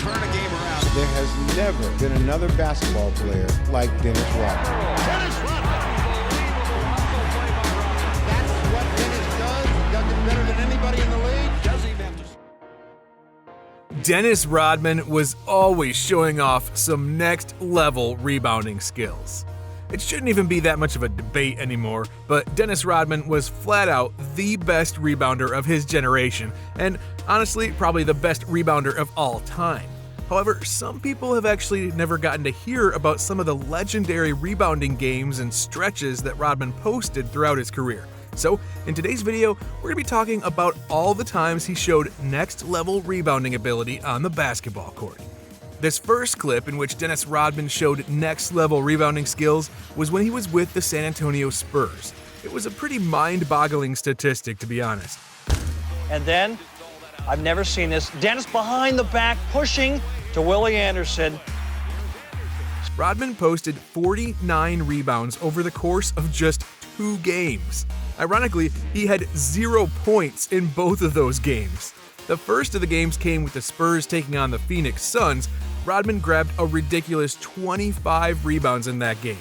turn a game around. There has never been another basketball player like Dennis Rodman. Dennis Rodman. That's what Dennis does. He does it better than anybody in the league. Does he have to... Dennis Rodman was always showing off some next-level rebounding skills. It shouldn't even be that much of a debate anymore, but Dennis Rodman was flat out the best rebounder of his generation, and honestly, probably the best rebounder of all time. However, some people have actually never gotten to hear about some of the legendary rebounding games and stretches that Rodman posted throughout his career. So, in today's video, we're going to be talking about all the times he showed next-level rebounding ability on the basketball court. This first clip in which Dennis Rodman showed next-level rebounding skills was when he was with the San Antonio Spurs. It was a pretty mind-boggling statistic, to be honest. And then, I've never seen this, Dennis behind the back pushing to Willie Anderson. Rodman posted 49 rebounds over the course of just 2 games. Ironically, he had 0 points in both of those games. The first of the games came with the Spurs taking on the Phoenix Suns. Rodman grabbed a ridiculous 25 rebounds in that game.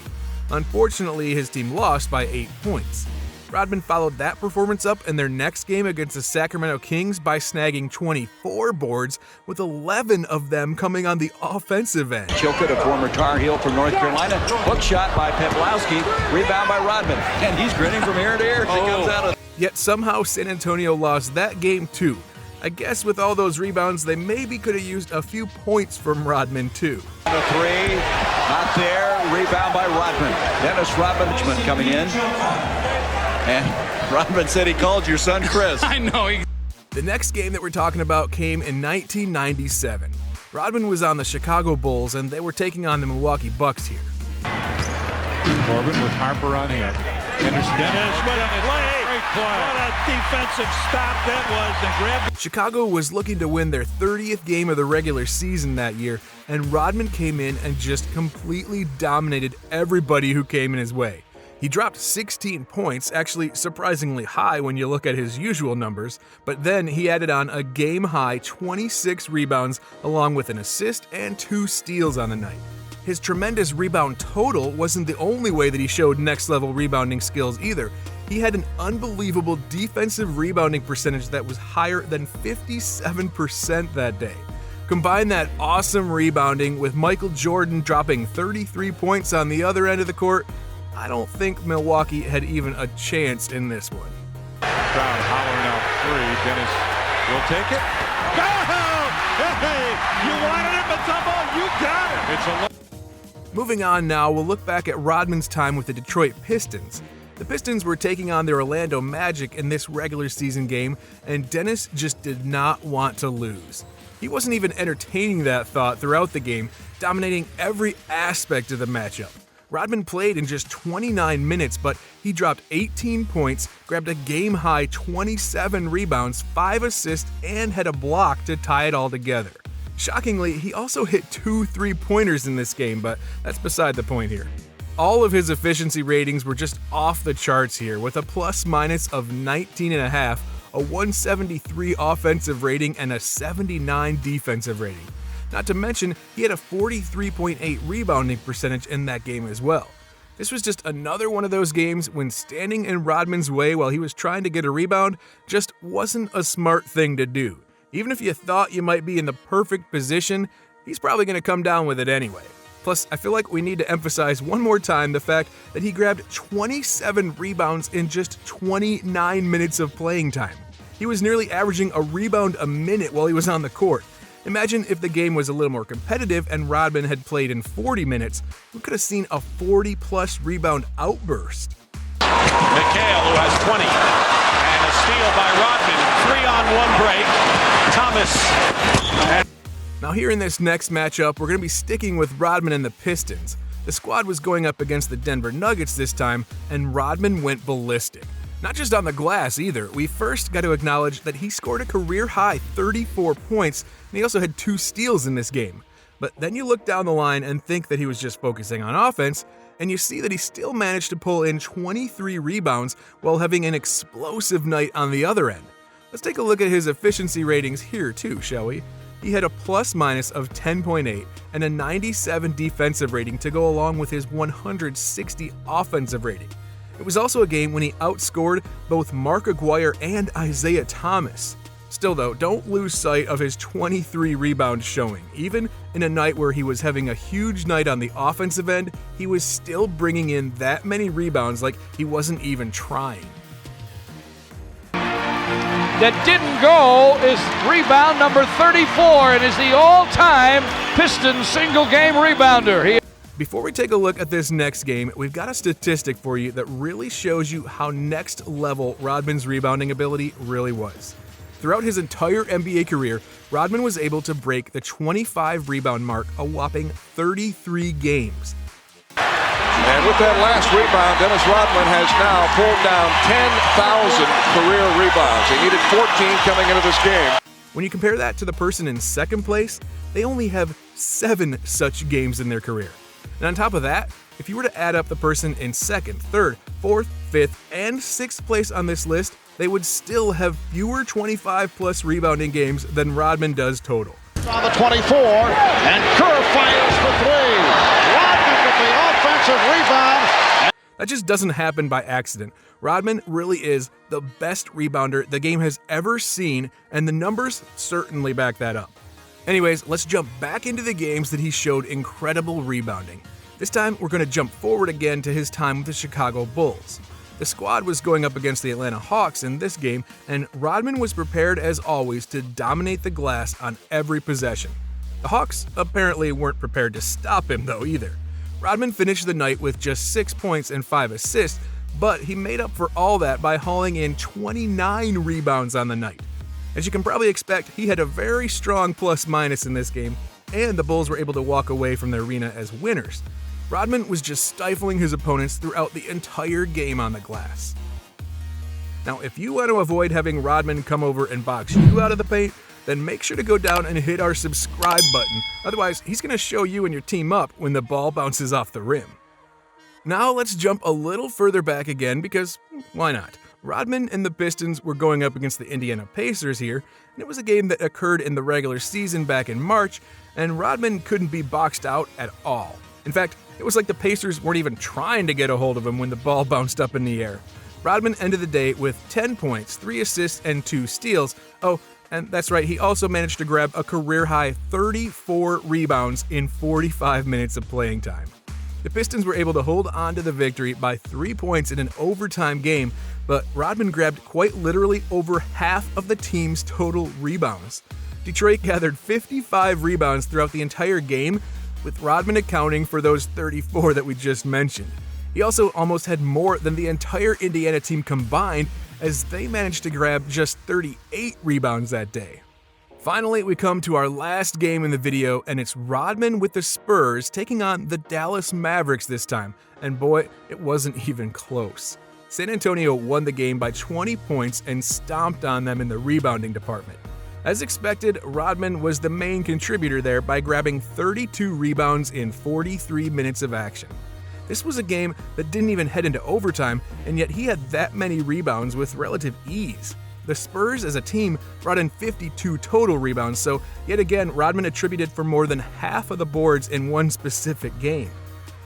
Unfortunately, his team lost by 8 points. Rodman followed that performance up in their next game against the Sacramento Kings by snagging 24 boards, with 11 of them coming on the offensive end. Chilcott, a former Tar Heel from North Carolina, hook shot by Peplowski, rebound by Rodman, and he's grinning from ear to ear as he comes out of. Yet somehow San Antonio lost that game too. I guess with all those rebounds, they maybe could have used a few points from Rodman too. The three, not there, rebound by Rodman. Dennis Rodman coming in. And Rodman said he called your son Chris. I know. The next game that we're talking about came in 1997. Rodman was on the Chicago Bulls and they were taking on the Milwaukee Bucks here. Corbin with Harper on him. Dennis with a play. What a defensive stop that was, and grabbed. Chicago was looking to win their 30th game of the regular season that year, and Rodman came in and just completely dominated everybody who came in his way. He dropped 16 points, actually surprisingly high when you look at his usual numbers, but then he added on a game-high 26 rebounds along with an assist and 2 steals on the night. His tremendous rebound total wasn't the only way that he showed next-level rebounding skills either. He had an unbelievable defensive rebounding percentage that was higher than 57% that day. Combine that awesome rebounding with Michael Jordan dropping 33 points on the other end of the court, I don't think Milwaukee had even a chance in this one. Crowd hollering out three. Dennis will take it. Go! Hey, you wanted it, Matumbo. You got it. It's a Moving on now, we'll look back at Rodman's time with the Detroit Pistons. The Pistons were taking on the Orlando Magic in this regular season game, and Dennis just did not want to lose. He wasn't even entertaining that thought throughout the game, dominating every aspect of the matchup. Rodman played in just 29 minutes, but he dropped 18 points, grabbed a game-high 27 rebounds, 5 assists, and had a block to tie it all together. Shockingly, he also hit 2 three-pointers in this game, but that's beside the point here. All of his efficiency ratings were just off the charts here, with a plus-minus of 19.5, a 173 offensive rating, and a 79 defensive rating. Not to mention, he had a 43.8 rebounding percentage in that game as well. This was just another one of those games when standing in Rodman's way while he was trying to get a rebound just wasn't a smart thing to do. Even if you thought you might be in the perfect position, he's probably going to come down with it anyway. Plus, I feel like we need to emphasize one more time the fact that he grabbed 27 rebounds in just 29 minutes of playing time. He was nearly averaging a rebound a minute while he was on the court. Imagine if the game was a little more competitive and Rodman had played in 40 minutes, we could have seen a 40-plus rebound outburst. McHale, who has 20, and a steal by Rodman. 3-on-1 break. Thomas. Now here in this next matchup, we're going to be sticking with Rodman and the Pistons. The squad was going up against the Denver Nuggets this time, and Rodman went ballistic. Not just on the glass either. We first got to acknowledge that he scored a career-high 34 points, and he also had 2 steals in this game. But then you look down the line and think that he was just focusing on offense, and you see that he still managed to pull in 23 rebounds while having an explosive night on the other end. Let's take a look at his efficiency ratings here too, shall we? He had a plus-minus of 10.8 and a 97 defensive rating to go along with his 160 offensive rating. It was also a game when he outscored both Mark Aguirre and Isaiah Thomas. Still though, don't lose sight of his 23 rebound showing. Even in a night where he was having a huge night on the offensive end, he was still bringing in that many rebounds like he wasn't even trying. That didn't go is rebound number 34 and is the all-time Pistons single-game rebounder. Before we take a look at this next game, we've got a statistic for you that really shows you how next level Rodman's rebounding ability really was. Throughout his entire NBA career, Rodman was able to break the 25 rebound mark a whopping 33 games. And with that last rebound, Dennis Rodman has now pulled down 10,000 career rebounds. He needed 14 coming into this game. When you compare that to the person in second place, they only have 7 such games in their career. And on top of that, if you were to add up the person in second, third, fourth, fifth, and sixth place on this list, they would still have fewer 25-plus rebounding games than Rodman does total. On the 24, and Kerr fires for three. Rodman with the offensive rebound. That just doesn't happen by accident. Rodman really is the best rebounder the game has ever seen, and the numbers certainly back that up. Anyways, let's jump back into the games that he showed incredible rebounding. This time, we're going to jump forward again to his time with the Chicago Bulls. The squad was going up against the Atlanta Hawks in this game, and Rodman was prepared as always to dominate the glass on every possession. The Hawks apparently weren't prepared to stop him though either. Rodman finished the night with just 6 points and 5 assists, but he made up for all that by hauling in 29 rebounds on the night. As you can probably expect, he had a very strong plus-minus in this game, and the Bulls were able to walk away from the arena as winners. Rodman was just stifling his opponents throughout the entire game on the glass. Now, if you want to avoid having Rodman come over and box you out of the paint, then make sure to go down and hit our subscribe button. Otherwise, he's going to show you and your team up when the ball bounces off the rim. Now let's jump a little further back again because why not? Rodman and the Pistons were going up against the Indiana Pacers here, and it was a game that occurred in the regular season back in March, and Rodman couldn't be boxed out at all. In fact, it was like the Pacers weren't even trying to get a hold of him when the ball bounced up in the air. Rodman ended the day with 10 points, 3 assists, and 2 steals. Oh, and that's right, he also managed to grab a career-high 34 rebounds in 45 minutes of playing time. The Pistons were able to hold on to the victory by 3 points in an overtime game, but Rodman grabbed quite literally over half of the team's total rebounds. Detroit gathered 55 rebounds throughout the entire game, with Rodman accounting for those 34 that we just mentioned. He also almost had more than the entire Indiana team combined, as they managed to grab just 38 rebounds that day. Finally, we come to our last game in the video, and it's Rodman with the Spurs taking on the Dallas Mavericks this time, and boy, it wasn't even close. San Antonio won the game by 20 points and stomped on them in the rebounding department. As expected, Rodman was the main contributor there by grabbing 32 rebounds in 43 minutes of action. This was a game that didn't even head into overtime, and yet he had that many rebounds with relative ease. The Spurs as a team brought in 52 total rebounds, so yet again, Rodman attributed for more than half of the boards in one specific game.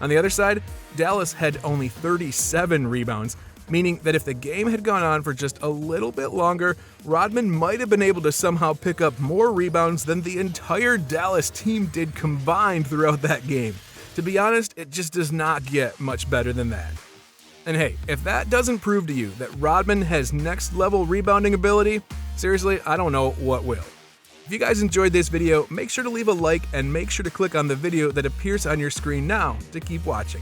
On the other side, Dallas had only 37 rebounds, meaning that if the game had gone on for just a little bit longer, Rodman might have been able to somehow pick up more rebounds than the entire Dallas team did combined throughout that game. To be honest, it just does not get much better than that. And hey, if that doesn't prove to you that Rodman has next level rebounding ability, seriously, I don't know what will. If you guys enjoyed this video, make sure to leave a like and make sure to click on the video that appears on your screen now to keep watching.